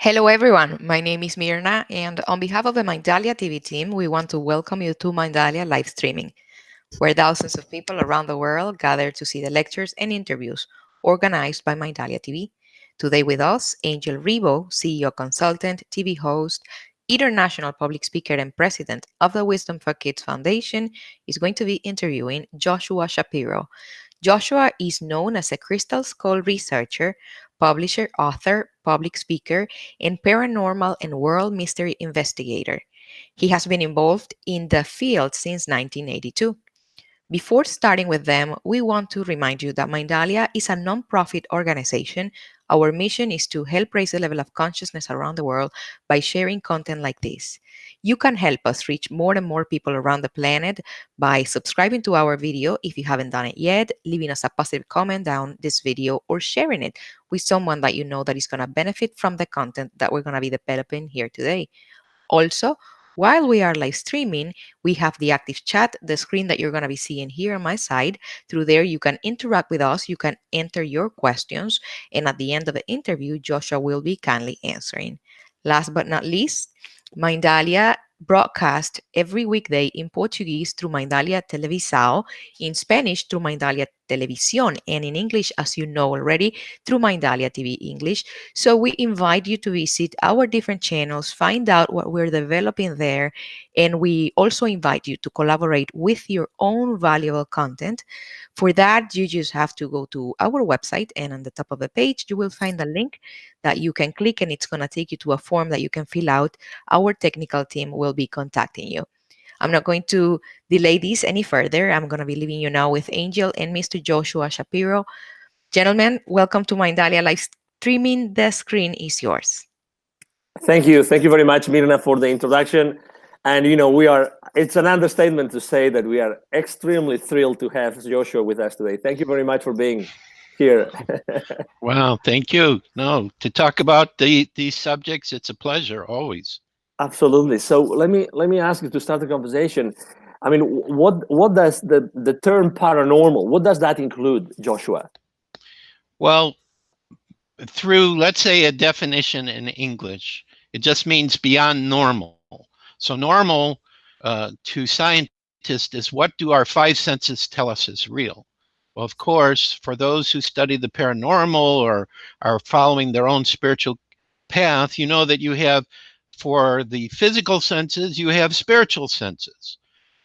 Hello, everyone. My name is Mirna, and on behalf of the Mindalia TV team, we want to welcome you to Mindalia live streaming, where thousands of people around the world gather to see the lectures and interviews organized by Mindalia TV. Today, with us, Angel Ribo, CEO consultant, TV host, international public speaker, and president of the Wisdom for Kids Foundation, is going to be interviewing Joshua Shapiro. Joshua is known as a crystal skull researcher, publisher, author, public speaker, and paranormal and world mystery investigator. He has been involved in the field since 1982. Before starting with them, we want to remind you that Mindalia is a nonprofit organization. Our mission is to help raise the level of consciousness around the world by sharing content like this. You can help us reach more and more people around the planet by subscribing to our video if you haven't done it yet, leaving us a positive comment down this video, or sharing it with someone that you know that is going to benefit from the content that we're going to be developing here today. Also, while we are live streaming, we have the active chat, the screen that you're going to be seeing here on my side. Through there, you can interact with us, you can enter your questions, and at the end of the interview, Joshua will be kindly answering. Last but not least, Mindalia broadcast every weekday in Portuguese through Mindalia Televisao, in Spanish through Mindalia Televisión, and in English, as you know already, through Mindalia TV English. So we invite you to visit our different channels, find out what we're developing there, and we also invite you to collaborate with your own valuable content. For that, you just have to go to our website, and on the top of the page, you will find a link that you can click, and it's going to take you to a form that you can fill out. Our technical team will be contacting you. I'm not going to delay this any further. I'm going to be leaving you now with Angel and Mr. Joshua Shapiro. Gentlemen, welcome to Mindalia live streaming. The screen is yours. Thank you very much, Mirna, for the introduction. And it's an understatement to say that we are extremely thrilled to have Joshua with us today. Thank you very much for being here. Wow, thank you. No, to talk about these subjects, it's a pleasure always. Absolutely. So let me ask you to start the conversation. I mean, what does the term paranormal, what does that include, Joshua? Well, through, let's say, a definition in English, it just means beyond normal. So normal to scientists is, what do our five senses tell us is real? Well, of course, for those who study the paranormal or are following their own spiritual path, you know that you have, for the physical senses, you have spiritual senses.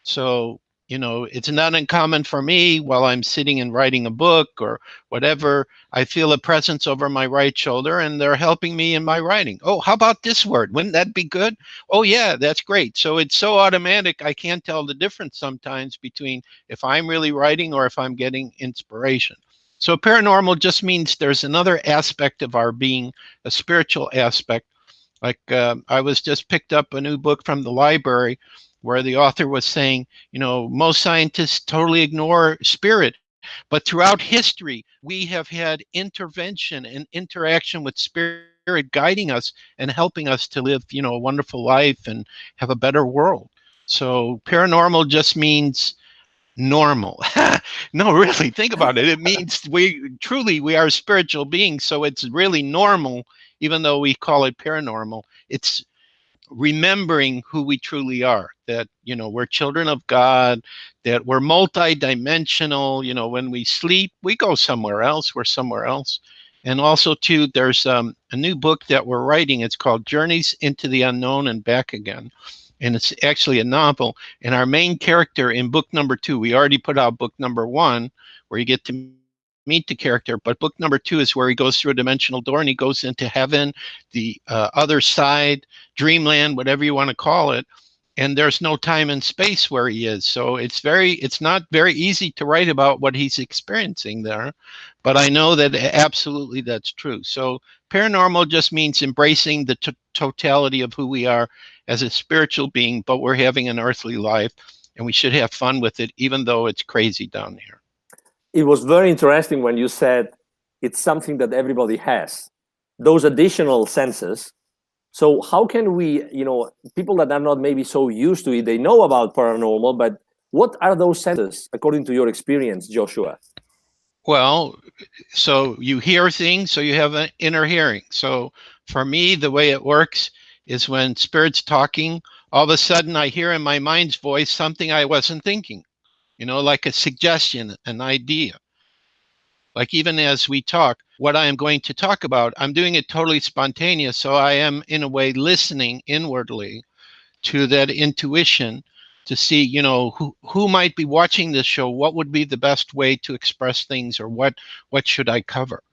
So, it's not uncommon for me while I'm sitting and writing a book or whatever, I feel a presence over my right shoulder and they're helping me in my writing. Oh, how about this word? Wouldn't that be good? Oh, yeah, that's great. So it's so automatic, I can't tell the difference sometimes between if I'm really writing or if I'm getting inspiration. So paranormal just means there's another aspect of our being, a spiritual aspect. Like I was just picked up a new book from the library where the author was saying, most scientists totally ignore spirit, but throughout history, we have had intervention and interaction with spirit guiding us and helping us to live, a wonderful life and have a better world. So paranormal just means normal. No, really, think about it. It means we are spiritual beings. So it's really normal, even though we call it paranormal. It's remembering who we truly are, that, we're children of God, that we're multi-dimensional. When we sleep, we go somewhere else, we're somewhere else. And also too, there's a new book that we're writing. It's called Journeys into the Unknown and Back Again. And it's actually a novel. And our main character in book number 2, we already put out book number 1, where you get to meet the character, but book number 2 is where he goes through a dimensional door and he goes into heaven, the other side, dreamland, whatever you want to call it. And there's no time and space where he is. So it's not very easy to write about what he's experiencing there, but I know that absolutely that's true. So paranormal just means embracing the totality of who we are as a spiritual being, but we're having an earthly life and we should have fun with it, even though it's crazy down here. It was very interesting when you said it's something that everybody has, those additional senses. So how can we, people that are not maybe so used to it, they know about paranormal, but what are those senses according to your experience, Joshua? Well, so you hear things, so you have an inner hearing. So For me, the way it works is when spirit's talking, all of a sudden I hear in my mind's voice something I wasn't thinking, like a suggestion, an idea. Like even as we talk, what I am going to talk about, I'm doing it totally spontaneous. So I am, in a way, listening inwardly to that intuition to see, who might be watching this show, what would be the best way to express things, or what should I cover.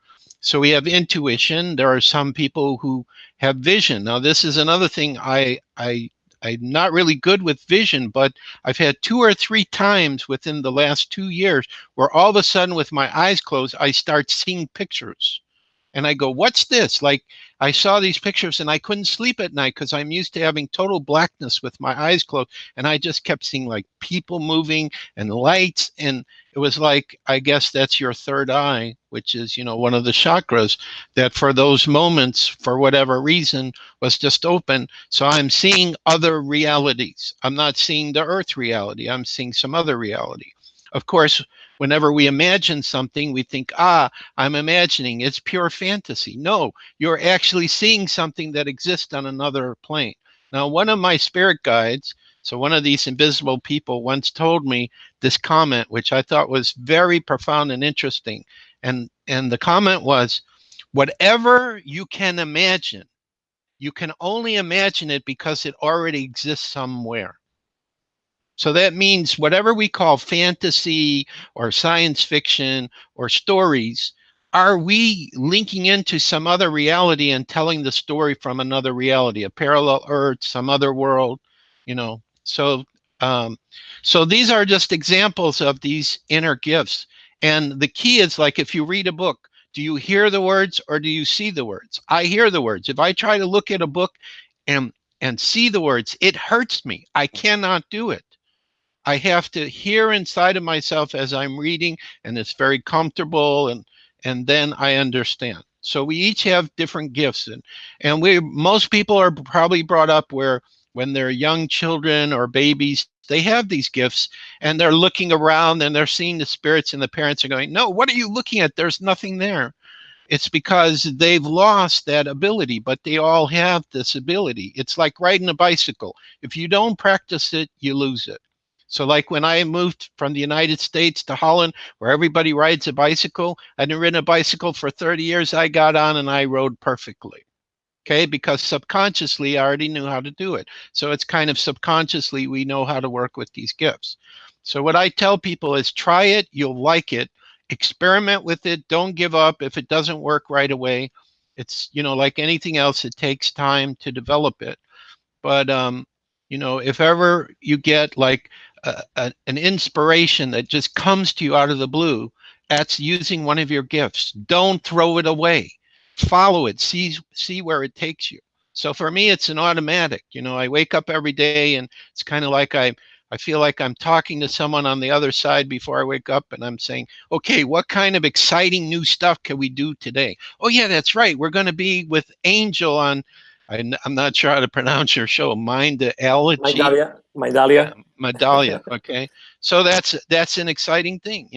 So we have intuition. There are some people who have vision. Now, this is another thing. I'm not really good with vision, but I've had 2 or 3 times within the last 2 years where all of a sudden, with my eyes closed, I start seeing pictures. And I go, what's this? Like, I saw these pictures and I couldn't sleep at night because I'm used to having total blackness with my eyes closed. And I just kept seeing like people moving and lights. And it was like, I guess that's your third eye, which is, one of the chakras that for those moments, for whatever reason, was just open. So I'm seeing other realities. I'm not seeing the earth reality. I'm seeing some other reality. Of course, whenever we imagine something, we think, I'm imagining, it's pure fantasy. No, you're actually seeing something that exists on another plane. Now, one of my spirit guides, so one of these invisible people, once told me this comment, which I thought was very profound and interesting. And the comment was, whatever you can imagine, you can only imagine it because it already exists somewhere. So that means whatever we call fantasy or science fiction or stories, are we linking into some other reality and telling the story from another reality, a parallel earth, some other world, So, so these are just examples of these inner gifts. And the key is, like, if you read a book, do you hear the words or do you see the words? I hear the words. If I try to look at a book and see the words, it hurts me. I cannot do it. I have to hear inside of myself as I'm reading, and it's very comfortable, and then I understand. So we each have different gifts, and most people are probably brought up where when they're young children or babies, they have these gifts and they're looking around and they're seeing the spirits, and the parents are going, "No, what are you looking at? There's nothing there." It's because they've lost that ability, but they all have this ability. It's like riding a bicycle. If you don't practice it, you lose it. So like when I moved from the United States to Holland, where everybody rides a bicycle, I'd ridden a bicycle for 30 years. I got on and I rode perfectly. Okay, because subconsciously I already knew how to do it. So it's kind of subconsciously we know how to work with these gifts. So what I tell people is try it, you'll like it, experiment with it, don't give up if it doesn't work right away. It's, like anything else, it takes time to develop it. But if ever you get like an inspiration that just comes to you out of the blue, that's using one of your gifts. Don't throw it away. Follow it. See where it takes you. So for me, it's an automatic. I wake up every day, and it's kind of like I feel like I'm talking to someone on the other side before I wake up, and I'm saying, okay, what kind of exciting new stuff can we do today? Oh yeah, that's right. We're going to be with Angel on, I'm not sure how to pronounce your show, Mindalia. Mindalia. Yeah, Mindalia. Okay, so that's an exciting thing.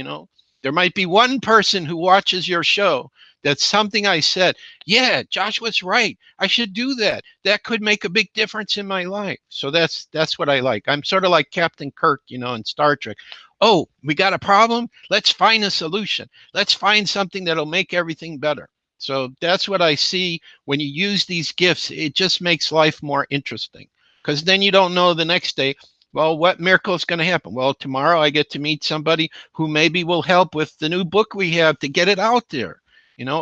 There might be one person who watches your show. That's something I said. Yeah, Joshua's right. I should do that. That could make a big difference in my life. So that's what I like. I'm sort of like Captain Kirk, in Star Trek. Oh, we got a problem? Let's find a solution. Let's find something that'll make everything better. So that's what I see when you use these gifts. It just makes life more interesting, because then you don't know the next day, well, what miracle is going to happen? Well, tomorrow I get to meet somebody who maybe will help with the new book we have to get it out there.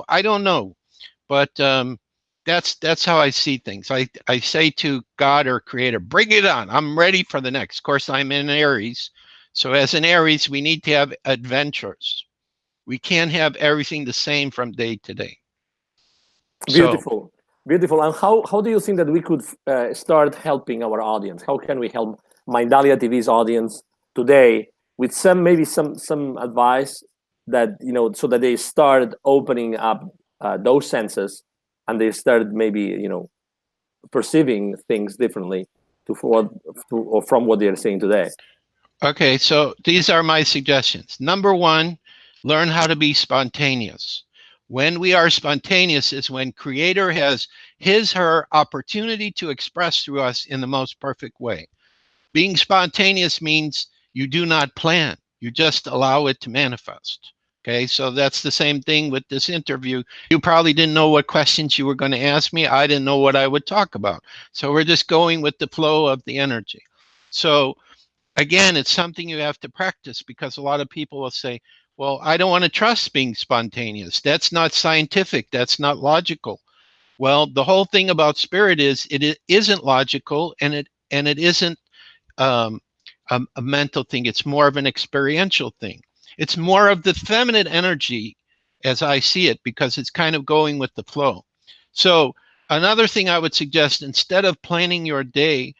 I don't know, but that's how I see things. I say to God or Creator, bring it on. I'm ready for the next. Of course, I'm in Aries. So as an Aries, we need to have adventures. We can't have everything the same from day to day. So, beautiful. And how do you think that we could start helping our audience? How can we help Mindalia TV's audience today with some advice that so that they start opening up those senses, and they start maybe perceiving things differently from what they're seeing today? Okay, so these are my suggestions. Number one, learn how to be spontaneous. When we are spontaneous is when creator has his, her opportunity to express through us in the most perfect way. Being spontaneous means you do not plan. You just allow it to manifest. Okay, so that's the same thing with this interview. You probably didn't know what questions you were going to ask me. I didn't know what I would talk about. So we're just going with the flow of the energy. So again, it's something you have to practice, because a lot of people will say, well, I don't want to trust being spontaneous. That's not scientific. That's not logical. Well, the whole thing about spirit is it isn't logical, and it isn't um, a mental thing. It's more of an experiential thing. It's more of the feminine energy as I see it, because it's kind of going with the flow. So another thing I would suggest, instead of planning your day,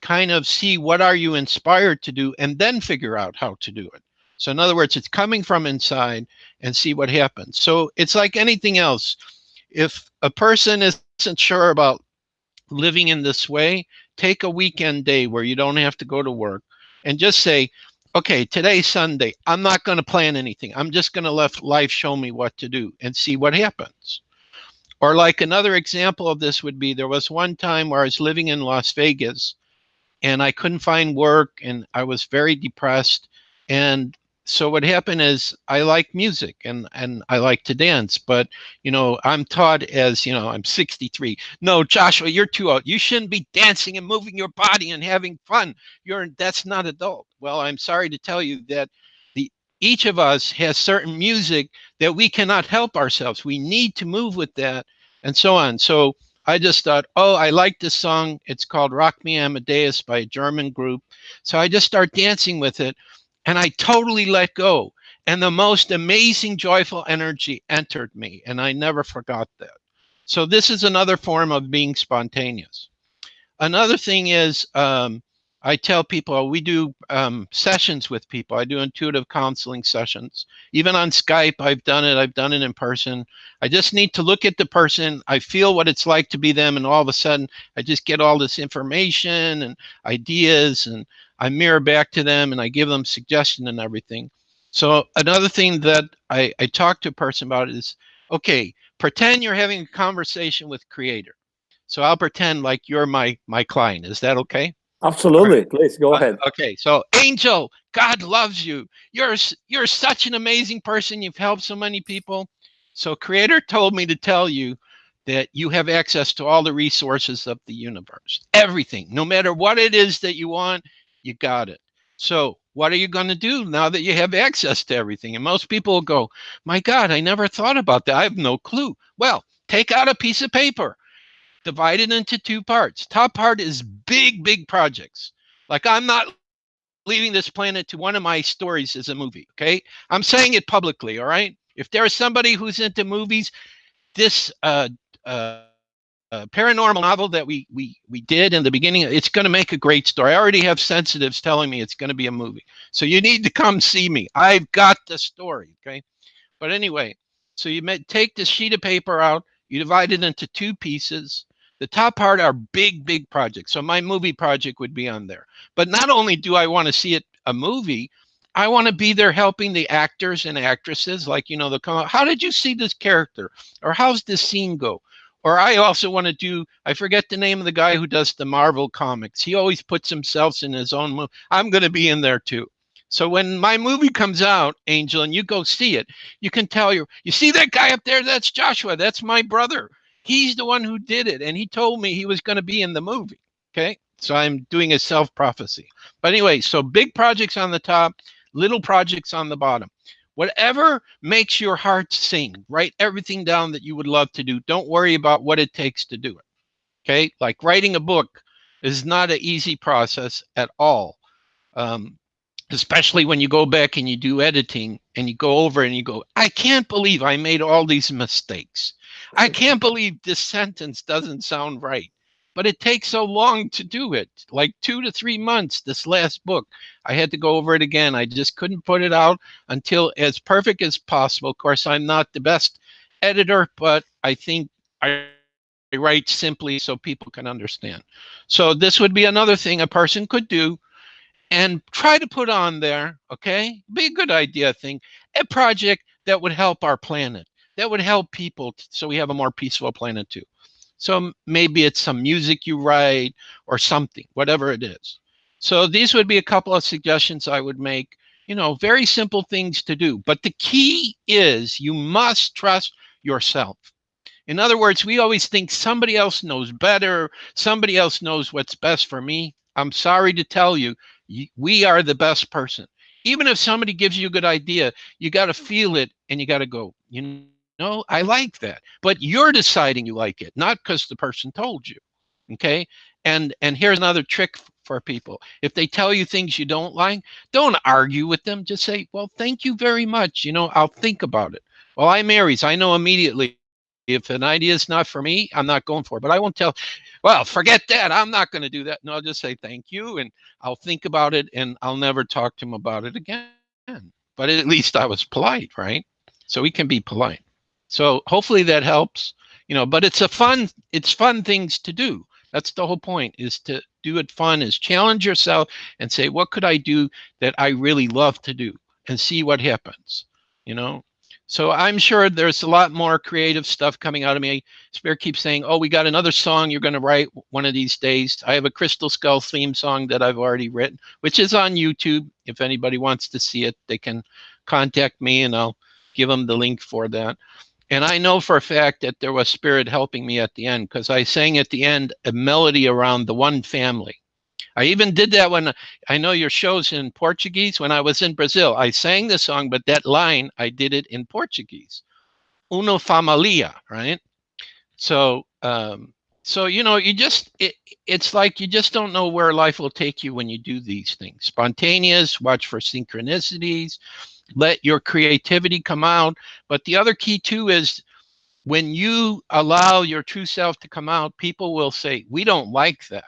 kind of see what are you inspired to do and then figure out how to do it. So in other words, it's coming from inside and see what happens. So it's like anything else. If a person isn't sure about living in this way, take a weekend day where you don't have to go to work and just say, okay, today's Sunday. I'm not going to plan anything. I'm just going to let life show me what to do and see what happens. Or like another example of this would be, there was one time where I was living in Las Vegas and I couldn't find work and I was very depressed. And so what happened is, I like music and I like to dance, but I'm taught as, I'm 63. No, Joshua, you're too old. You shouldn't be dancing and moving your body and having fun. That's not adult. Well, I'm sorry to tell you that the each of us has certain music that we cannot help ourselves. We need to move with that and so on. So I just thought, oh, I like this song. It's called Rock Me Amadeus by a German group. So I just start dancing with it and I totally let go. And the most amazing, joyful energy entered me. And I never forgot that. So this is another form of being spontaneous. Another thing is, I tell people, we do sessions with people. I do intuitive counseling sessions. Even on Skype, I've done it. I've done it in person. I just need to look at the person. I feel what it's like to be them. And all of a sudden, I just get all this information and ideas. And I mirror back to them and I give them suggestion and everything. So another thing that I talk to a person about is, okay, pretend you're having a conversation with Creator. So I'll pretend like you're my client. Is that okay? All right. Absolutely. Please go ahead. Okay. So Angel, God loves you. You're such an amazing person. You've helped so many people. So Creator told me to tell you that you have access to all the resources of the universe. Everything, no matter what it is that you want, you got it. So what are you going to do now that you have access to everything? And most people will go, my God, I never thought about that. I have no clue. Well, take out a piece of paper, divided into two parts. Top part is big, big projects. Like, I'm not leaving this planet to one of my stories as a movie, okay? I'm saying it publicly, all right? If there's somebody who's into movies, this paranormal novel that we did in the beginning, it's going to make a great story. I already have sensitives telling me it's going to be a movie. So you need to come see me. I've got the story, okay? But anyway, so take this sheet of paper out, you divide it into two pieces. The top part are big, big projects. So my movie project would be on there. But not only do I want to see it a movie, I want to be there helping the actors and actresses. Like, they'll come out, how did you see this character? Or how's this scene go? Or I also want to do, I forget the name of the guy who does the Marvel comics. He always puts himself in his own movie. I'm going to be in there too. So when my movie comes out, Angel, and you go see it, you can tell you see that guy up there? That's Joshua. That's my brother. He's the one who did it. And he told me he was going to be in the movie. Okay. So I'm doing a self prophecy. But anyway, so big projects on the top, little projects on the bottom. Whatever makes your heart sing, write everything down that you would love to do. Don't worry about what it takes to do it. Okay. Like writing a book is not an easy process at all. Especially when you go back and you do editing and you go over and you go, I can't believe I made all these mistakes. I can't believe this sentence doesn't sound right. But it takes so long to do it, like 2 to 3 months. This last book, I had to go over it again. I just couldn't put it out until as perfect as possible. Of course, I'm not the best editor, but I think I write simply so people can understand. So this would be another thing a person could do, and try to put on there, okay? Be a good idea thing, a project that would help our planet. that would help people so we have a more peaceful planet too. So maybe it's some music you write or something, whatever it is. So these would be a couple of suggestions I would make. Very simple things to do. But the key is you must trust yourself. In other words, we always think somebody else knows better, somebody else knows what's best for me. I'm sorry to tell you, we are the best person. Even if somebody gives you a good idea, you got to feel it and you got to go, I like that. But you're deciding you like it, not because the person told you. Okay. And here's another trick for people. If they tell you things you don't like, don't argue with them. Just say, well, thank you very much. I'll think about it. Well, I'm Aries. I know immediately if an idea is not for me, I'm not going for it. But I won't tell, well, forget that. I'm not going to do that. No, I'll just say thank you and I'll think about it and I'll never talk to him about it again. But at least I was polite, right? So we can be polite. So hopefully that helps. But it's fun things to do. That's the whole point, is to do it fun, is challenge yourself and say, what could I do that I really love to do, and see what happens, you know? So I'm sure there's a lot more creative stuff coming out of me. Spirit keeps saying, oh, we got another song you're going to write one of these days. I have a Crystal Skull theme song that I've already written, which is on YouTube. If anybody wants to see it, they can contact me and I'll give them the link for that. And I know for a fact that there was Spirit helping me at the end, because I sang at the end a melody around the one family. I even did that when I know your show's in Portuguese. When I was in Brazil, I sang the song, but that line, I did it in Portuguese. Una familia, right? So, it's like you just don't know where life will take you when you do these things. Spontaneous, watch for synchronicities, let your creativity come out. But the other key too is when you allow your true self to come out, people will say, we don't like that.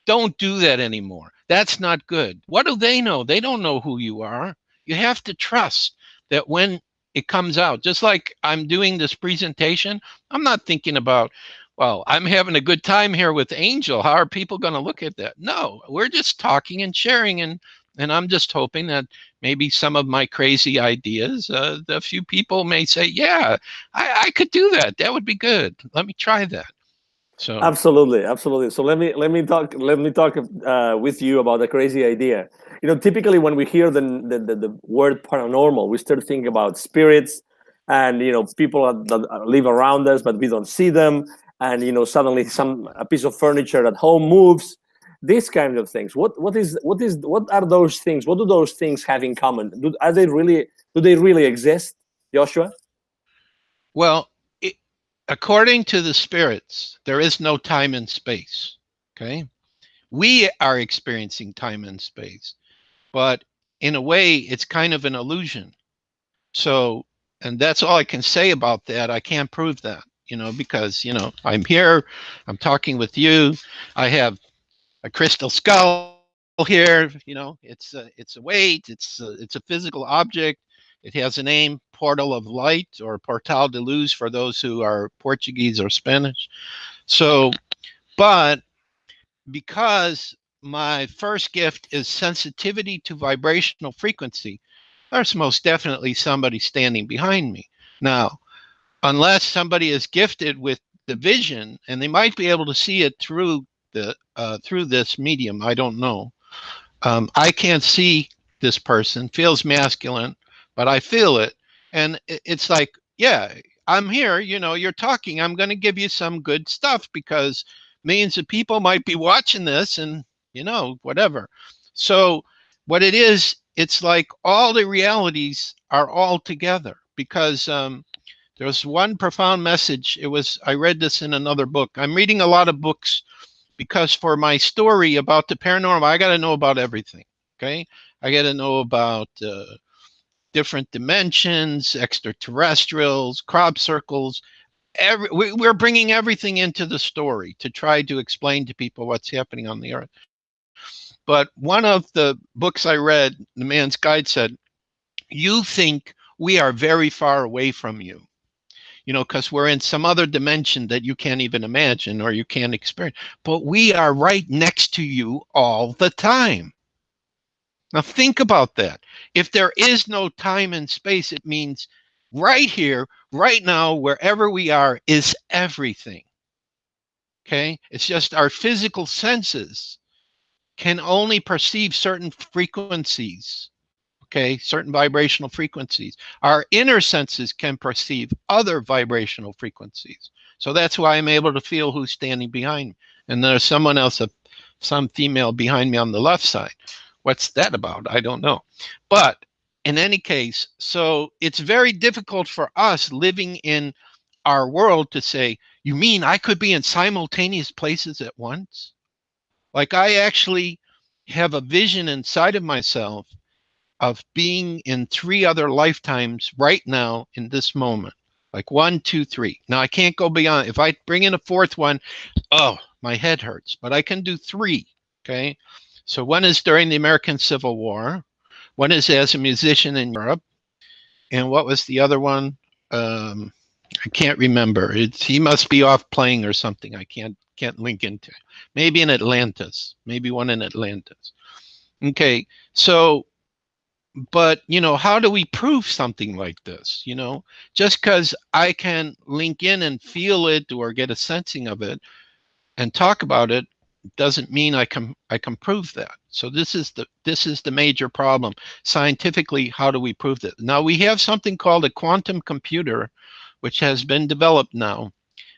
Don't do that anymore. That's not good. What do they know? They don't know who you are. You have to trust that when it comes out, just like I'm doing this presentation, I'm not thinking about, well, I'm having a good time here with Angel. How are people going to look at that? No, we're just talking and sharing. And I'm just hoping that maybe some of my crazy ideas, a few people may say, yeah, I could do that. That would be good. Let me try that. So Absolutely, absolutely. So let me talk with you about the crazy idea. Typically when we hear the word paranormal, we start thinking about spirits, and people that live around us, but we don't see them, and suddenly a piece of furniture at home moves. These kind of things. What are those things? What do those things have in common? Do they really exist, Joshua? well, according to the spirits, there is no time and space. Okay. We are experiencing time and space, but in a way, it's kind of an illusion. So, and that's all I can say about that. I can't prove that, because, I'm here, I'm talking with you. I have a crystal skull here, it's a weight, it's a physical object. It has a name, portal of light, or portal de luz for those who are Portuguese or Spanish. So, but because my first gift is sensitivity to vibrational frequency, there's most definitely somebody standing behind me. Now, unless somebody is gifted with the vision, and they might be able to see it through this medium, I don't know. I can't see this person, feels masculine, but I feel it. And it's like, yeah, I'm here, you're talking. I'm going to give you some good stuff because millions of people might be watching this and, whatever. So, what it is, it's like all the realities are all together because there's one profound message. I read this in another book. I'm reading a lot of books because for my story about the paranormal, I got to know about everything. Okay. I got to know about different dimensions, extraterrestrials, crop circles. We're bringing everything into the story to try to explain to people what's happening on the earth. But one of the books I read, the man's guide said, you think we are very far away from you, because we're in some other dimension that you can't even imagine or you can't experience. But we are right next to you all the time. Now think about that. If there is no time and space, it means right here, right now, wherever we are, is everything. Okay? It's just our physical senses can only perceive certain frequencies. Okay, certain vibrational frequencies. Our inner senses can perceive other vibrational frequencies. So that's why I'm able to feel who's standing behind me. And there's someone else, some female behind me on the left side. What's that about? I don't know. But in any case, so it's very difficult for us living in our world to say, you mean I could be in simultaneous places at once? Like I actually have a vision inside of myself of being in 3 other lifetimes right now in this moment. Like 1, 2, 3. Now I can't go beyond. If I bring in a 4th one, oh, my head hurts. But I can do 3. Okay. So one is during the American Civil War. One is as a musician in Europe. And what was the other one? I can't remember. He must be off playing or something. I can't link into it. Maybe in Atlantis. Maybe one in Atlantis. Okay. So but how do we prove something like this? Just because I can link in and feel it or get a sensing of it and talk about it doesn't mean I can prove that. So this is the major problem scientifically. How do we prove that? Now we have something called a quantum computer, which has been developed now,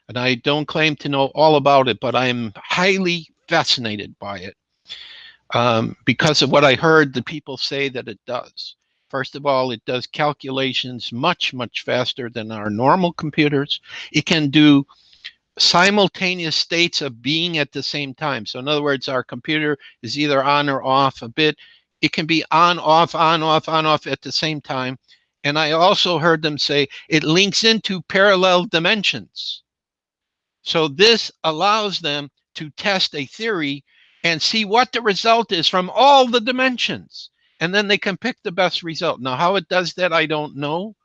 and I don't claim to know all about it, but I'm highly fascinated by it. Because of what I heard the people say that it does. First of all, it does calculations much, much faster than our normal computers. It can do simultaneous states of being at the same time. So in other words, our computer is either on or off a bit. It can be on, off, on, off, on, off at the same time. And I also heard them say it links into parallel dimensions. So this allows them to test a theory and see what the result is from all the dimensions. And then they can pick the best result. Now, how it does that, I don't know.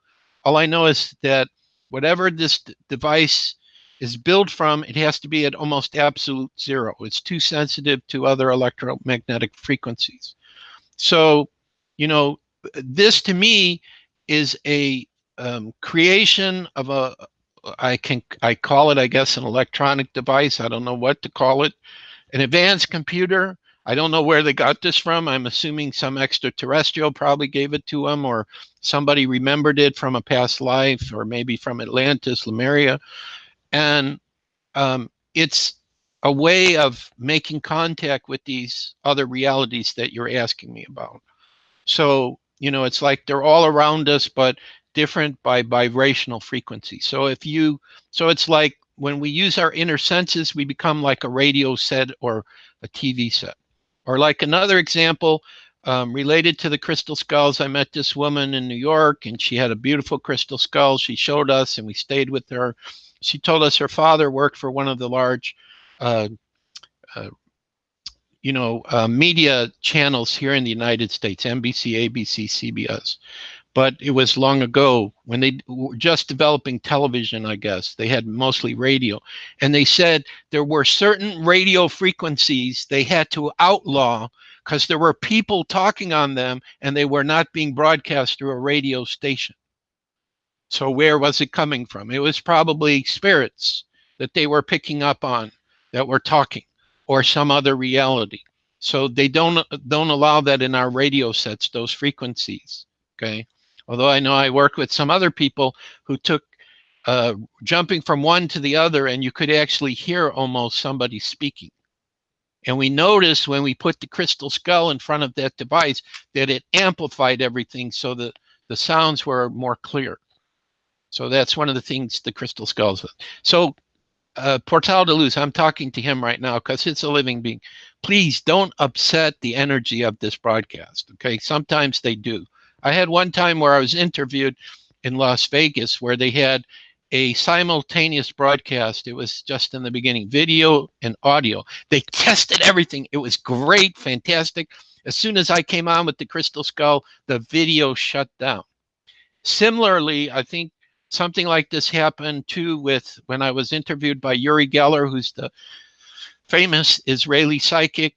All I know is that whatever this device is built from, it has to be at almost absolute zero. It's too sensitive to other electromagnetic frequencies. So, this to me is a creation of I call it, I guess, an electronic device. I don't know what to call it. An advanced computer. I don't know where they got this from. I'm assuming some extraterrestrial probably gave it to them, or somebody remembered it from a past life, or maybe from Atlantis, Lemuria. And it's a way of making contact with these other realities that you're asking me about. So, it's like they're all around us, but different by vibrational frequency. So it's like when we use our inner senses, we become like a radio set or a TV set. Or like another example, related to the crystal skulls, I met this woman in New York, and she had a beautiful crystal skull. She showed us, and we stayed with her. She told us her father worked for one of the large media channels here in the United States, NBC, ABC, CBS. But it was long ago when they were just developing television, I guess. They had mostly radio. And they said there were certain radio frequencies they had to outlaw because there were people talking on them and they were not being broadcast through a radio station. So where was it coming from? It was probably spirits that they were picking up on that were talking, or some other reality. So they don't allow that in our radio sets, those frequencies. Okay. Although I know I work with some other people who took jumping from one to the other, and you could actually hear almost somebody speaking. And we noticed when we put the crystal skull in front of that device that it amplified everything so that the sounds were more clear. So that's one of the things the crystal skulls. So Portal de Luz, I'm talking to him right now because it's a living being. Please don't upset the energy of this broadcast. Okay, sometimes they do. I had one time where I was interviewed in Las Vegas where they had a simultaneous broadcast. It was just in the beginning, video and audio. They tested everything. It was great, fantastic. As soon as I came on with the crystal skull, the video shut down. Similarly, I think something like this happened too with when I was interviewed by Uri Geller, who's the famous Israeli psychic.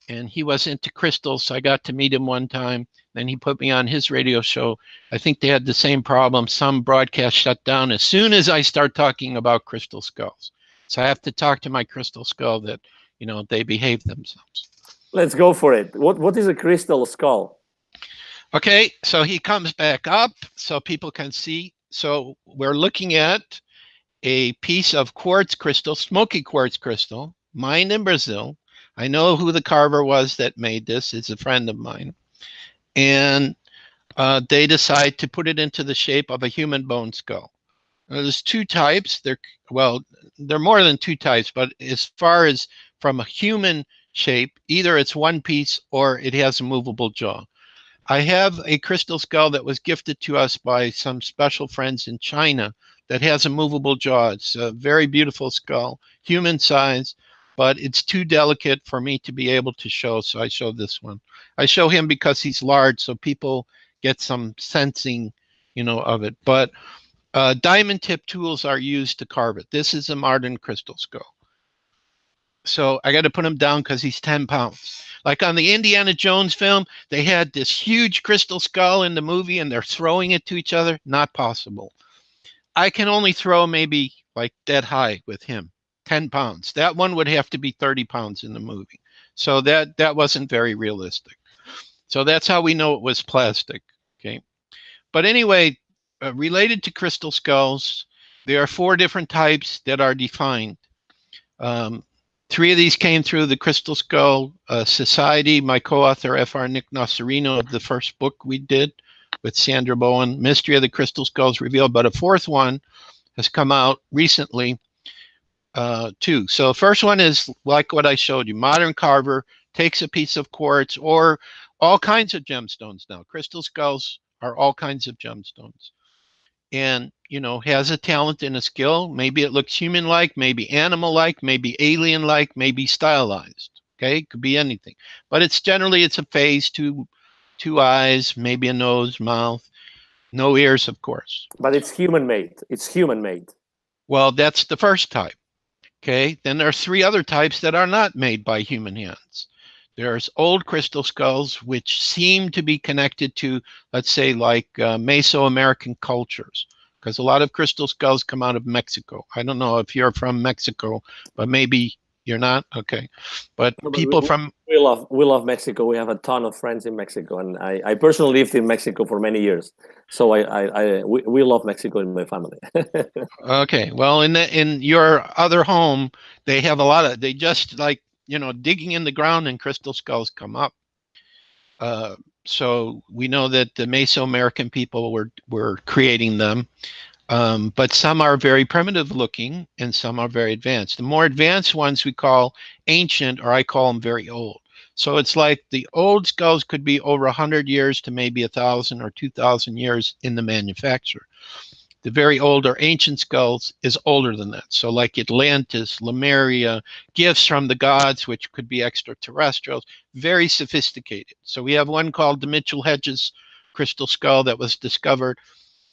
and he was into crystals. So I got to meet him one time. Then he put me on his radio show. I think they had the same problem. Some broadcast shut down as soon as I start talking about crystal skulls. So I have to talk to my crystal skull that, you know, they behave themselves. Let's go for it. What is a crystal skull? Okay, so he comes back up so people can see. So we're looking at a piece of quartz crystal, smoky quartz crystal, mined in Brazil. I know who the carver was that made this. It's a friend of mine. And they decide to put it into the shape of a human bone skull. Now, there's two types. Well, there are more than two types, but as far as from a human shape, either it's one piece or it has a movable jaw. I have a crystal skull that was gifted to us by some special friends in China that has a movable jaw. It's a very beautiful skull, human size, but it's too delicate for me to be able to show, so I show this one. I show him because he's large, so people get some sensing, you know, of it. But diamond tip tools are used to carve it. This is a modern crystal skull. So I got to put him down because he's 10 pounds. Like on the Indiana Jones film, they had this huge crystal skull in the movie and they're throwing it to each other. Not possible. I can only throw maybe like that high with him, 10 pounds. That one would have to be 30 pounds in the movie. So that wasn't very realistic. So that's how we know it was plastic. Okay. But anyway, related to crystal skulls, there are 4 different types that are defined. 3 of these came through the Crystal Skull Society. My co-author, F.R. Nick Nocerino, of the first book we did with Sandra Bowen, Mystery of the Crystal Skulls Revealed. But a 4th one has come out recently, too. So first one is like what I showed you. Modern carver takes a piece of quartz or all kinds of gemstones now. Crystal skulls are all kinds of gemstones. And, you know, has a talent and a skill. Maybe it looks human-like, maybe animal-like, maybe alien-like, maybe stylized. Okay, could be anything. But it's generally, it's a face, two eyes, maybe a nose, mouth, no ears, of course. But it's human-made. It's human-made. Well, that's the first type. Okay, then there are 3 other types that are not made by human hands. There's old crystal skulls, which seem to be connected to, let's say, like Mesoamerican cultures, because a lot of crystal skulls come out of Mexico. I don't know if you're from Mexico, but maybe you're not. Okay, but people from we love Mexico. We have a ton of friends in Mexico, and I personally lived in Mexico for many years, so we love Mexico in my family. Okay, well, in your other home, they have a lot of, they just like, you know, digging in the ground and crystal skulls come up. So we know that the Mesoamerican people were creating them, but some are very primitive looking and some are very advanced. The more advanced ones we call ancient, or I call them very old. So it's like the old skulls could be over 100 years to maybe 1,000 or 2,000 years in the manufacture. The very old or ancient skulls is older than that. So like Atlantis, Lemuria, gifts from the gods, which could be extraterrestrials, very sophisticated. So we have one called the Mitchell Hedges crystal skull that was discovered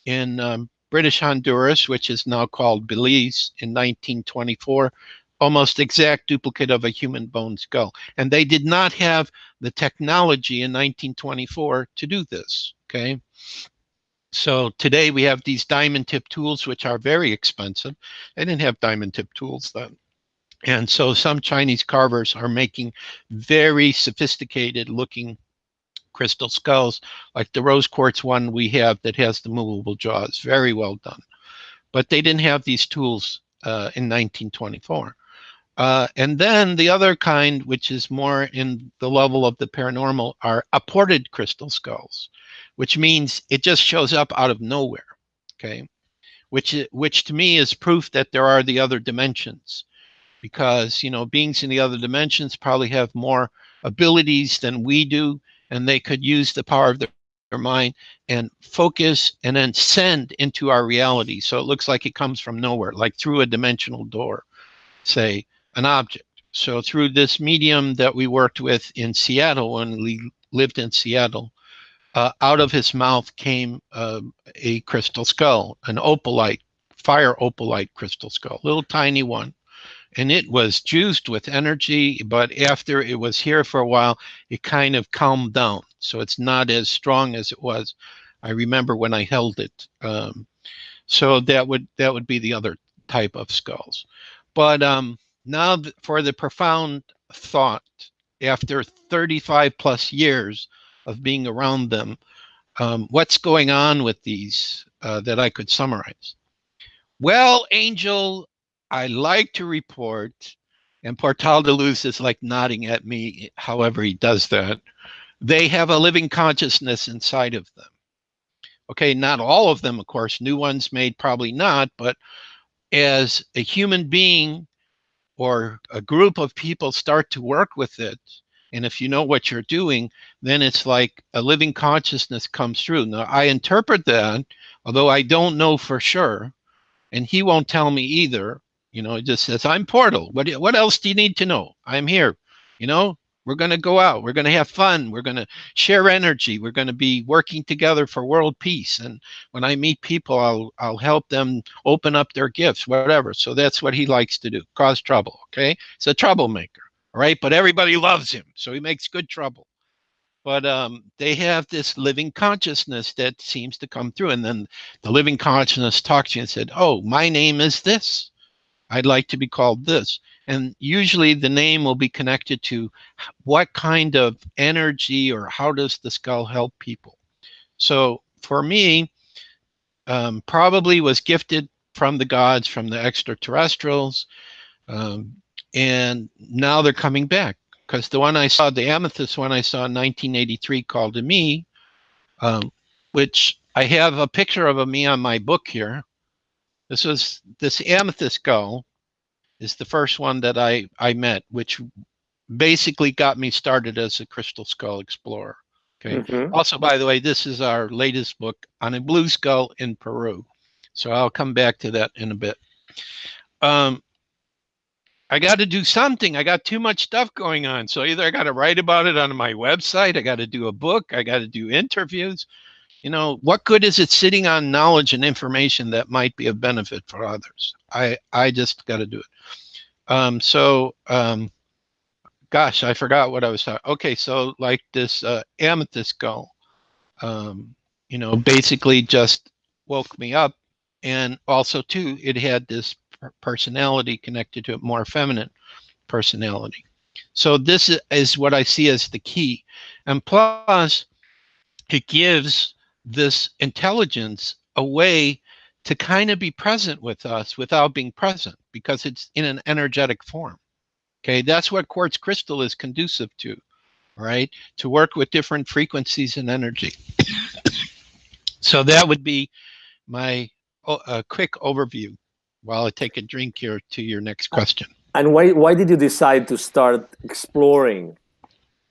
in British Honduras, which is now called Belize, in 1924, almost exact duplicate of a human bone skull. And they did not have the technology in 1924 to do this, okay? So today we have these diamond tip tools, which are very expensive. They didn't have diamond tip tools then. And so some Chinese carvers are making very sophisticated looking crystal skulls, like the rose quartz one we have that has the movable jaws. Very well done. But they didn't have these tools in 1924. And then the other kind, which is more in the level of the paranormal, are apported crystal skulls, which means it just shows up out of nowhere, okay? Which to me is proof that there are the other dimensions, because, you know, beings in the other dimensions probably have more abilities than we do, and they could use the power of their mind and focus and then send into our reality. So it looks like it comes from nowhere, like through a dimensional door, say, an object. So through this medium that we worked with in Seattle, when we lived in Seattle, out of his mouth came a crystal skull, an opalite, fire opalite crystal skull, little tiny one. and it was juiced with energy, but after it was here for a while, it kind of calmed down. So it's not as strong as it was. I remember when I held it. So that would be the other type of skulls. But now for the profound thought, after 35 plus years of being around them, what's going on with these that I could summarize? Well, Angel, I like to report, and Portal de Luz is like nodding at me, however he does that. They have a living consciousness inside of them. Okay, not all of them, of course, new ones made probably not, but as a human being or a group of people start to work with it, and if you know what you're doing, then it's like a living consciousness comes through. Now, I interpret that, although I don't know for sure, and he won't tell me either. You know, it just says, I'm Portal. What else do you need to know? I'm here. You know, we're going to go out. We're going to have fun. We're going to share energy. We're going to be working together for world peace. And when I meet people, I'll help them open up their gifts, whatever. So that's what he likes to do, cause trouble. Okay. He's a troublemaker. All right. But everybody loves him. So he makes good trouble. But they have this living consciousness that seems to come through. And then the living consciousness talks to you and said, oh, my name is this. I'd like to be called this. And usually the name will be connected to what kind of energy or how does the skull help people. So for me, probably was gifted from the gods, from the extraterrestrials. And now they're coming back. Because the one I saw, the amethyst one I saw in 1983 called to me, which I have a picture of me on my book here. This amethyst skull is the first one that I met, which basically got me started as a crystal skull explorer. Okay. Mm-hmm. Also, by the way, this is our latest book on a blue skull in Peru. So I'll come back to that in a bit. I got to do something. I got too much stuff going on. So either I got to write about it on my website, I got to do a book, I got to do interviews. You know, what good is it sitting on knowledge and information that might be of benefit for others? I just got to do it. Gosh, I forgot what I was talking. Okay, so like this amethyst skull, you know, basically just woke me up. And also, too, it had this personality connected to it, more feminine personality. So this is what I see as the key. And plus, it gives this intelligence a way to kind of be present with us without being present, because it's in an energetic form. Okay, that's what quartz crystal is conducive to, right? To work with different frequencies and energy. So that would be my quick overview while I take a drink here to your next question. And why did you decide to start exploring,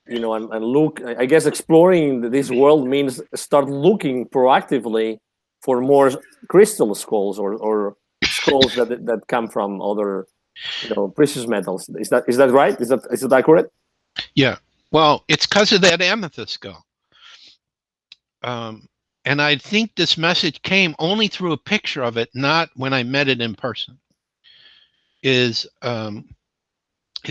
you know, and look? I guess exploring this world means start looking proactively for more crystal skulls or skulls that come from other, you know, precious metals. Is that right? Is that accurate? Yeah. Well, it's because of that amethyst skull. And I think this message came only through a picture of it, not when I met it in person. It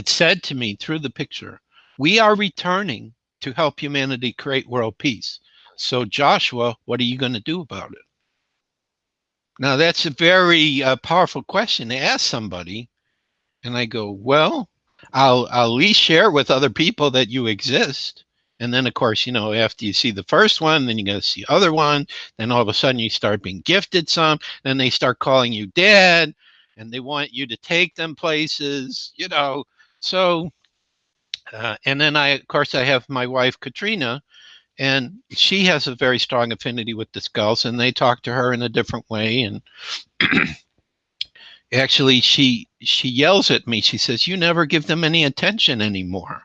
said to me through the picture, we are returning to help humanity create world peace. So Joshua, what are you going to do about it? Now that's a very powerful question to ask somebody. And I go, well, I'll at least share with other people that you exist. And then, of course, you know, after you see the first one, then you got to see the other one. Then all of a sudden you start being gifted some. Then they start calling you dad, and they want you to take them places, you know. So, and then of course, I have my wife, Katrina, and she has a very strong affinity with the skulls, and they talk to her in a different way. And actually, she yells at me. She says, you never give them any attention anymore.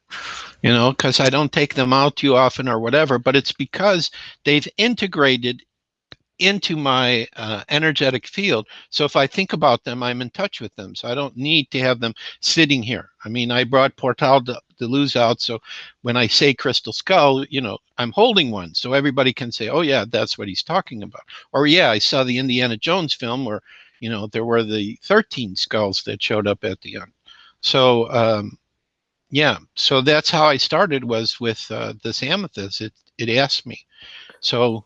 You know, because I don't take them out too often or whatever, but it's because they've integrated into my energetic field. So if I think about them, I'm in touch with them. So I don't need to have them sitting here. I mean, I brought Portal de Luz out. So when I say crystal skull, you know, I'm holding one. So everybody can say, oh, yeah, that's what he's talking about. Or, yeah, I saw the Indiana Jones film where, you know, there were the 13 skulls that showed up at the end. So yeah, so that's how I started, was with this amethyst. It asked me. So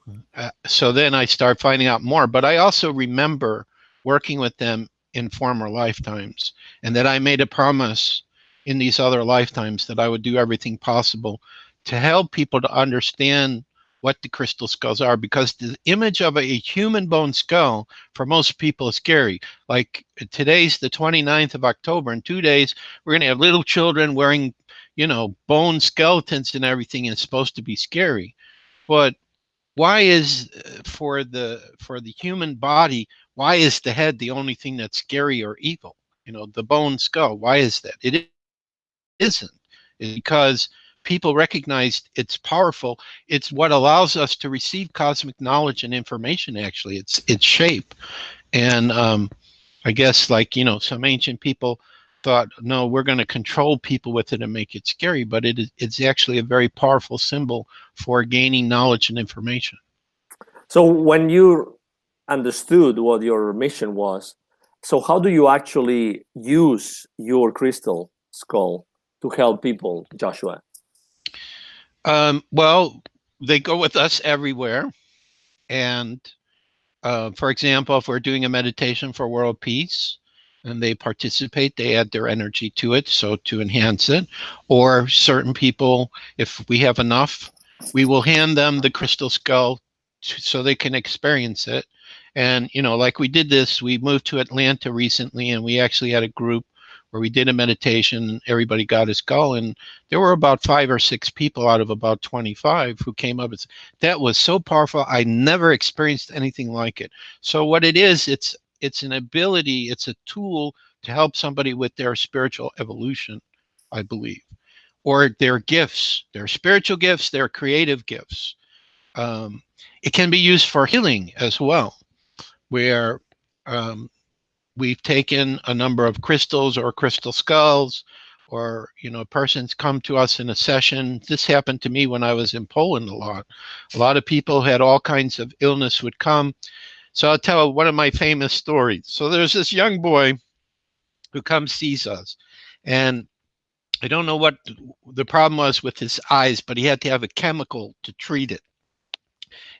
so then I start finding out more. But I also remember working with them in former lifetimes, and that I made a promise in these other lifetimes that I would do everything possible to help people to understand what the crystal skulls are, because the image of a human bone skull for most people is scary. Like today's the 29th of October. In 2 days, we're going to have little children wearing, bone skeletons and everything. And it's supposed to be scary. But why is for the human body, why is the head the only thing that's scary or evil? The bone skull, why is that? It isn't. It's because people recognized it's powerful. It's what allows us to receive cosmic knowledge and information. Actually, its shape. And I guess, like, some ancient people thought, no, we're going to control people with it and make it scary, but it's actually a very powerful symbol for gaining knowledge and information. So when you understood what your mission was, so how do you actually use your crystal skull to help people, Joshua? Well, they go with us everywhere. And for example, if we're doing a meditation for world peace and they participate, they add their energy to it, so to enhance it. Or certain people, if we have enough, we will hand them the crystal skull so they can experience it. And, like we did this, we moved to Atlanta recently, and we actually had a group where we did a meditation. Everybody got a skull, and there were about 5 or 6 people out of about 25 who came up and said, that was so powerful. I never experienced anything like it. So what it is, it's an ability, it's a tool to help somebody with their spiritual evolution, I believe, or their gifts, their spiritual gifts, their creative gifts. It can be used for healing as well, where we've taken a number of crystals or crystal skulls, or persons come to us in a session. This happened to me when I was in Poland a lot. A lot of people had all kinds of illness would come. So I'll tell one of my famous stories. So there's this young boy who comes, sees us, and I don't know what the problem was with his eyes, but he had to have a chemical to treat it.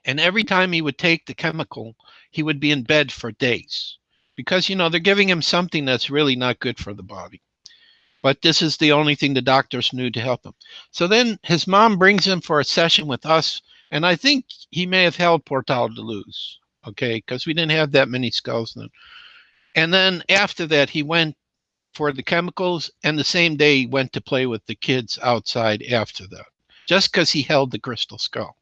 And every time he would take the chemical, he would be in bed for days, because, they're giving him something that's really not good for the body. But this is the only thing the doctors knew to help him. So then his mom brings him for a session with us. And I think he may have held Portal de Luz, okay, because we didn't have that many skulls then. And then after that, he went for the chemicals. And the same day, he went to play with the kids outside after that, just because he held the crystal skull.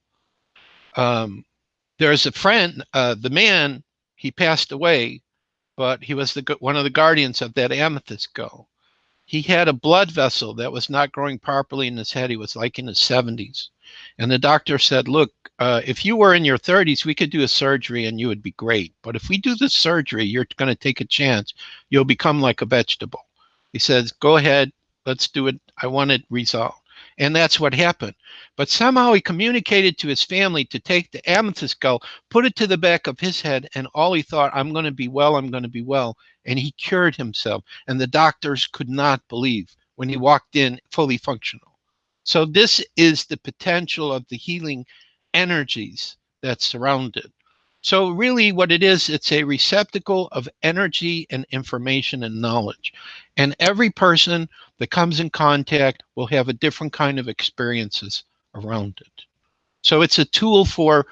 There's a friend, the man, he passed away, but he was one of the guardians of that amethyst skull. He had a blood vessel that was not growing properly in his head. He was like in his 70s. And the doctor said, look, if you were in your 30s, we could do a surgery and you would be great. But if we do the surgery, you're going to take a chance. You'll become like a vegetable. He says, go ahead, let's do it. I want it resolved. And that's what happened. But somehow he communicated to his family to take the amethyst skull, put it to the back of his head, and all he thought, I'm going to be well, I'm going to be well. And he cured himself. And the doctors could not believe when he walked in fully functional. So this is the potential of the healing energies that surround it. So really what it is, it's a receptacle of energy and information and knowledge. And every person that comes in contact will have a different kind of experiences around it. So it's a tool for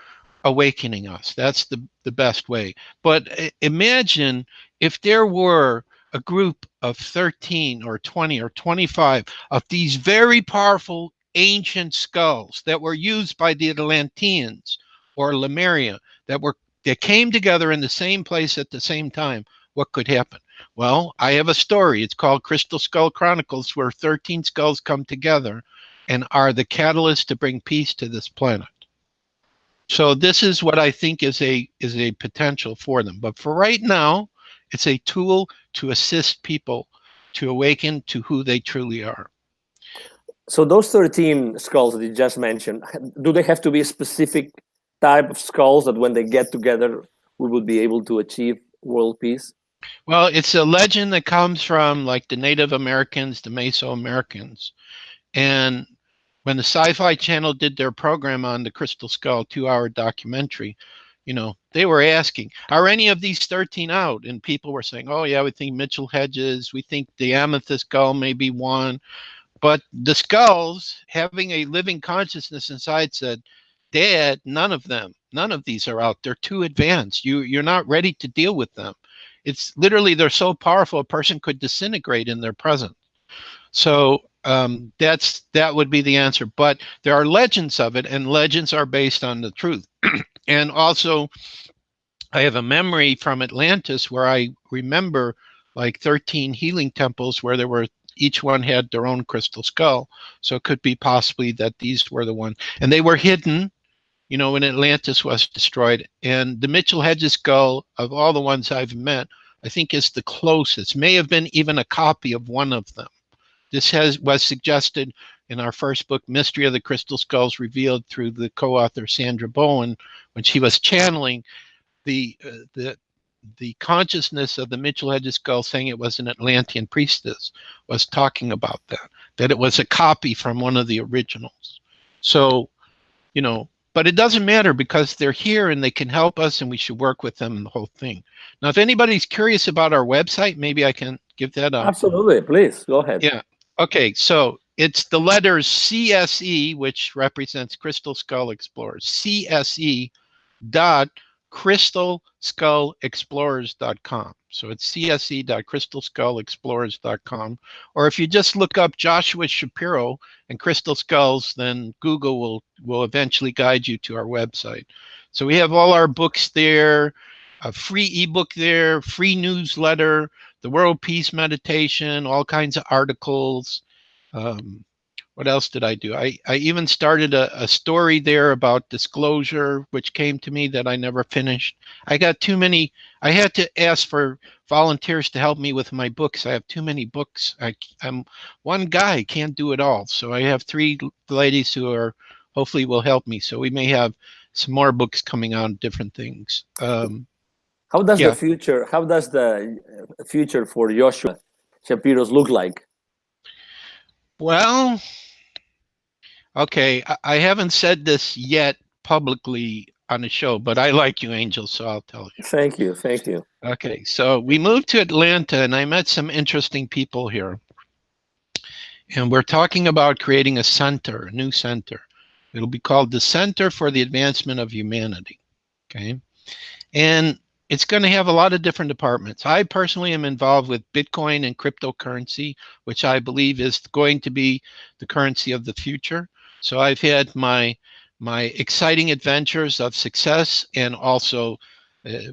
awakening us. That's the best way. But imagine if there were a group of 13 or 20 or 25 of these very powerful ancient skulls that were used by the Atlanteans or Lemuria, that came together in the same place at the same time. What could happen? Well, I have a story. It's called Crystal Skull Chronicles, where 13 skulls come together and are the catalyst to bring peace to this planet. So this is what I think is a potential for them. But for right now, it's a tool to assist people to awaken to who they truly are. So those 13 skulls that you just mentioned, do they have to be a specific type of skulls that when they get together, we would be able to achieve world peace? Well, it's a legend that comes from like the Native Americans, the Mesoamericans. And when the Sci-Fi Channel did their program on the Crystal Skull 2-hour documentary, they were asking, are any of these 13 out? And people were saying, oh, yeah, we think Mitchell Hedges, we think the amethyst skull may be one. But the skulls, having a living consciousness inside, said, Dad, none of these are out. They're too advanced. You're not ready to deal with them. It's literally, they're so powerful, a person could disintegrate in their presence. So that would be the answer. But there are legends of it, and legends are based on the truth. And also, I have a memory from Atlantis where I remember like 13 healing temples where there were, each one had their own crystal skull. So it could be possibly that these were the one, and they were hidden, when Atlantis was destroyed. And the Mitchell Hedges skull, of all the ones I've met, I think is the closest. May have been even a copy of one of them. This was suggested in our first book, Mystery of the Crystal Skulls Revealed, through the co-author Sandra Bowen, when she was channeling the consciousness of the Mitchell Hedges skull, saying it was an Atlantean priestess, was talking about that it was a copy from one of the originals. So, but it doesn't matter because they're here and they can help us, and we should work with them and the whole thing. Now, if anybody's curious about our website, maybe I can give that up. Absolutely, please go ahead. Yeah. Okay, so it's the letters CSE, which represents Crystal Skull Explorers. CSE dot crystalskullexplorers.com. So it's CSE.crystalskullexplorers.com. Or if you just look up Joshua Shapiro and Crystal Skulls, then Google will eventually guide you to our website. So we have all our books there, a free ebook there, free newsletter, the World Peace Meditation, all kinds of articles. What else did I do? I even started a story there about disclosure, which came to me that I never finished. I got too many. I had to ask for volunteers to help me with my books. I have too many books. I'm one guy, can't do it all. So I have 3 ladies who are hopefully will help me. So we may have some more books coming out, different things. How does the future for Joshua Shapiros look like? Well, okay, I haven't said this yet publicly on the show, but I like you, Angel, so I'll tell you. Thank you. Thank you. Okay, so we moved to Atlanta, and I met some interesting people here. And we're talking about creating a center, a new center. It'll be called the Center for the Advancement of Humanity. Okay, and it's going to have a lot of different departments. I personally am involved with Bitcoin and cryptocurrency, which I believe is going to be the currency of the future. So I've had my exciting adventures of success, and also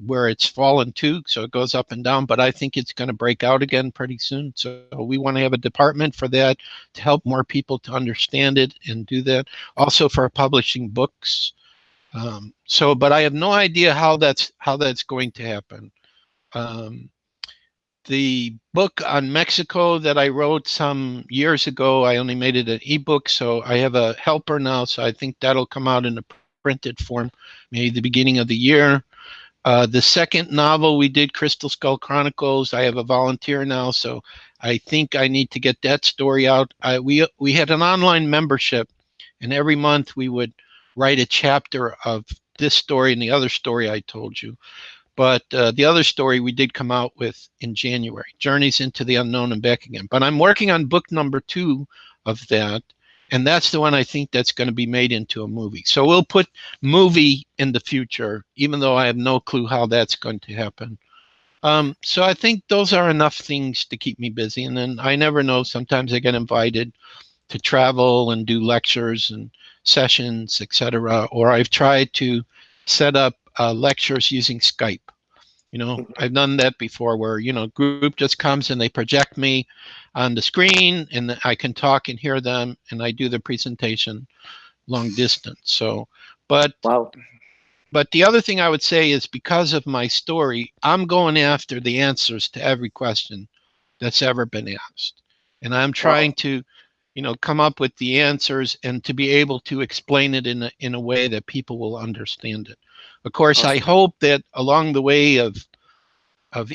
where it's fallen too. So it goes up and down, but I think it's going to break out again pretty soon. So we want to have a department for that to help more people to understand it and do that. Also for publishing books. But I have no idea how that's going to happen. The book on Mexico that I wrote some years ago, I only made it an ebook, so I have a helper now. So I think that'll come out in a printed form, maybe the beginning of the year. The second novel we did, Crystal Skull Chronicles, I have a volunteer now, so I think I need to get that story out. We had an online membership, and every month we would write a chapter of this story and the other story I told you. But the other story we did come out with in January, Journeys into the Unknown and Back Again. But I'm working on book number 2 of that, and that's the one I think that's going to be made into a movie. So we'll put movie in the future, even though I have no clue how that's going to happen. So I think those are enough things to keep me busy. And then I never know, sometimes I get invited to travel and do lectures and sessions, etc. Or I've tried to set up lectures using Skype. I've done that before where, group just comes and they project me on the screen and I can talk and hear them, and I do the presentation long distance. So, Wow. But the other thing I would say is, because of my story, I'm going after the answers to every question that's ever been asked. And I'm trying to, come up with the answers and to be able to explain it in a way that people will understand it. Of course, I hope that along the way of of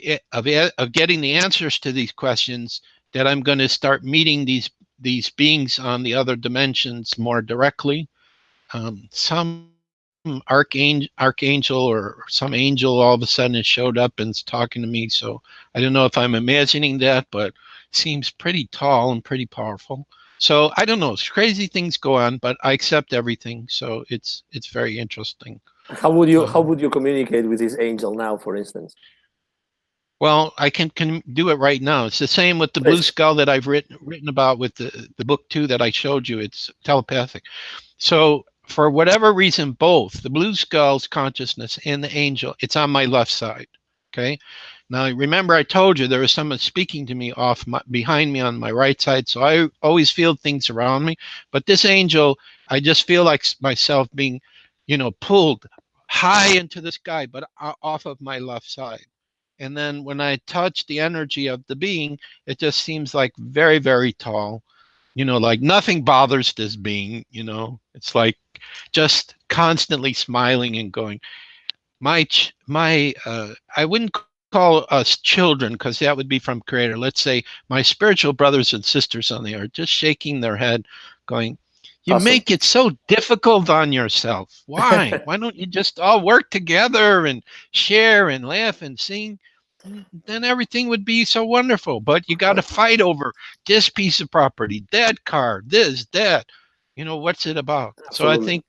getting the answers to these questions that I'm going to start meeting these beings on the other dimensions more directly. Some archangel or some angel all of a sudden has showed up and is talking to me. So I don't know if I'm imagining that, but it seems pretty tall and pretty powerful. So I don't know. Crazy things go on, but I accept everything. So it's very interesting. How would you communicate with this angel now, for instance? Well, I can do it right now. It's the same with the blue skull that I've written about with the book 2 that I showed you. It's telepathic. So for whatever reason, both the blue skull's consciousness and the angel, it's on my left side. Okay. Now, remember I told you there was someone speaking to me behind me on my right side. So I always feel things around me. But this angel, I just feel like myself being, pulled high into the sky, but off of my left side. And then when I touch the energy of the being, it just seems like very, very tall. Like nothing bothers this being, it's like just constantly smiling and going, I wouldn't call us children because that would be from Creator. Let's say my spiritual brothers and sisters on the earth, just shaking their head, going, you Awesome. make it so difficult on yourself. Why? Why don't you just all work together and share and laugh and sing? Then everything would be so wonderful. But you got to fight over this piece of property, that car, this, that. What's it about? Absolutely. So I think,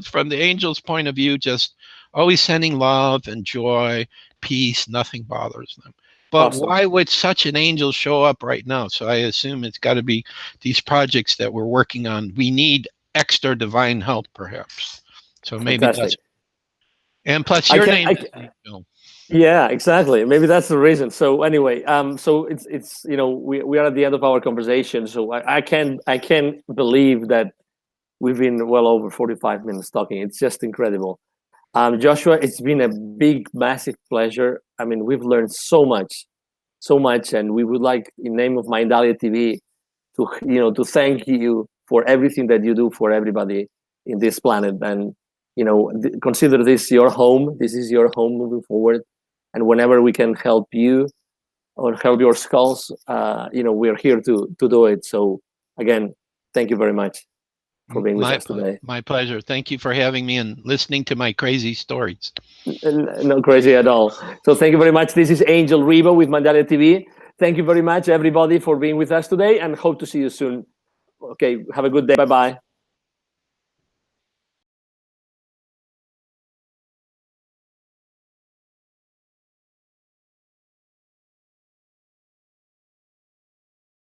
from the angel's point of view, just always sending love and joy, peace, nothing bothers them. But Awesome. why would such an angel show up right now? So I assume it's got to be these projects that we're working on. We need extra divine help, perhaps. So maybe Fantastic. that's. And plus, your name is Angel. Yeah, exactly. Maybe that's the reason. So anyway, so it's we are at the end of our conversation. So I can't believe that we've been well over 45 minutes talking. It's just incredible. Joshua, it's been a big, massive pleasure. I mean, we've learned so much, and we would like, in name of Mindalia TV, to thank you for everything that you do for everybody in this planet. And consider this your home. This is your home moving forward. And whenever we can help you or help your skulls, we're here to do it. So again, thank you very much for being with us today. My pleasure. Thank you for having me and listening to my crazy stories. Not crazy at all. So thank you very much. This is Angel Rivo with Mindalia TV. Thank you very much, everybody, for being with us today, and hope to see you soon. Okay, have a good day. Bye-bye.